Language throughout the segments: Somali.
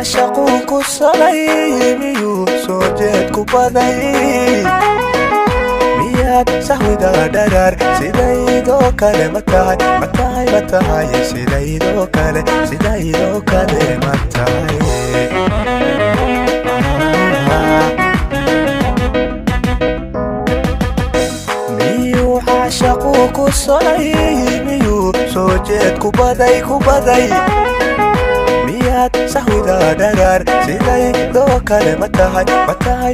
caashaquu ku salay miyuu soo jeed ku baday miyaad sahwida dharaar sidaydoo kale ma tahay sidaydoo kale ma tahay miyuu caashaquu ku salay miyuu soo jeed ku baday miyaad sahwida dharaar sidaydoo kale ma tahay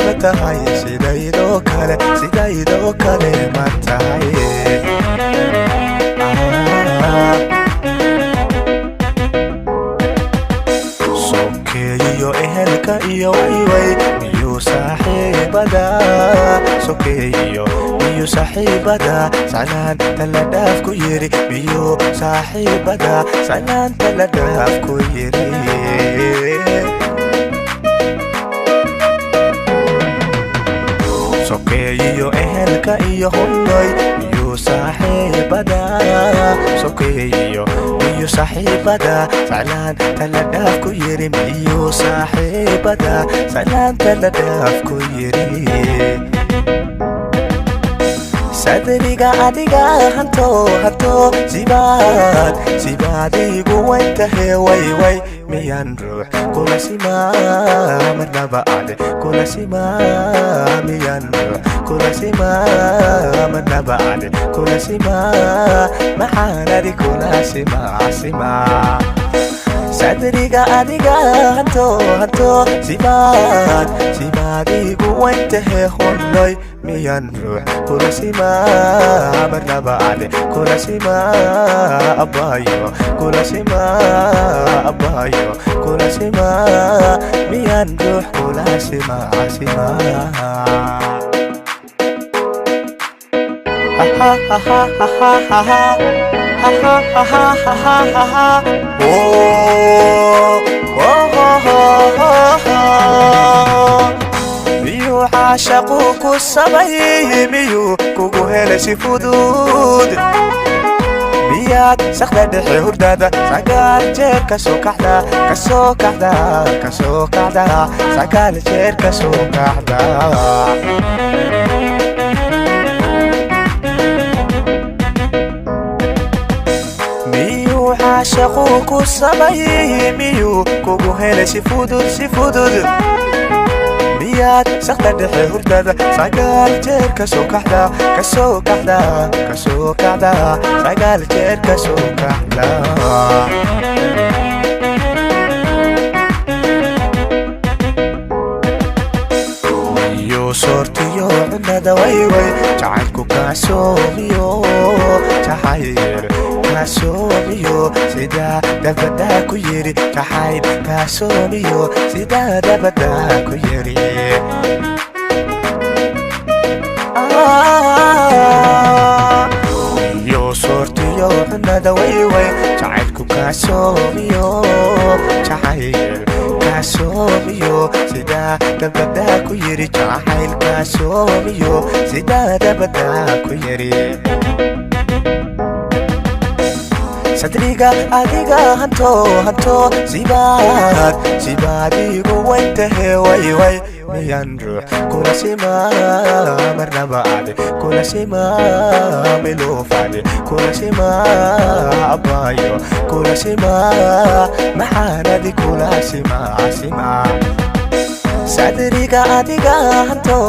sidaydoo kale ma tahay sokeeyo ehelka iyo wayway miyuu saaxiibada sokeeyo miyuu saaxiibada salaanta la dhaaf ku yiri miyuu saaxiibada salaanta la dhaaf ku yiri sokeeyo ehelka iyo honoy miyuu saaxiibada sokeeyo miyuu saaxiibada salaanta la dhaaf ku yiri miyuu saaxiibada salaanta la dhaaf ku yiri sadriga adiga hanto sibaad igu wayntahe wayway miyaan ruux kula simaa marnaba ade kula simaa miyaan ruux kula simaa marnaba ade kula simaa maxaanadi kula simaa sadriga adiga hanto sibaad igu wayntahe honoy miyaan ruux kula simaa marnaba ade kula simaa abayo kula simaa abayo kula simaa miyaan ruux kula simaa miyuu caashaquu ku sabay miyuu kugu helay si fudud miyaad saqda dhexe hurdada sagaal jeer kasoo kacda sagaal jeer kasoo kacda miyuu caashaquu ku sabay miyuu kugu helay si fudud miyaad saqda dhexe hurdada sagaal jeer kasoo kacda sagaal jeer kasoo kacda miyuu soortiyo cunada wayway jacaylku kaasoomiyo jacayl kaasoomiyo sidaa dabada ku yiri jacayl kaasoomiyo sidaa dabada ku yiri miyuu soortiyo cunada wayway jacaylku kaasoomiyo jacayl kaasoomiyo sidaa dabada ku yiri jacayl kaasoomiyo sidaa dabada ku yiri sadriga adiga hanto sibaad igu wayntahe wayway miyaan ruux kula simaa marnaba ade kula simaa miluufade kula simaa abayo kula simaa maxaanadi kula simaa sadriga adiga hanto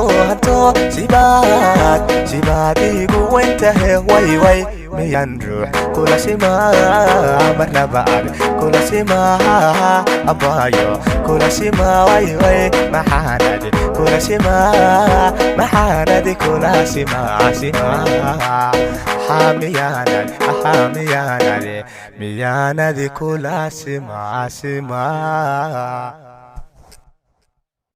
sibaad igu wayntahe wayway miyaan ruux kula simaa marnaba ade kula simaa abayo kula simaa wayway maxaanadi kula simaa kula simaa miyaanadi kula simaa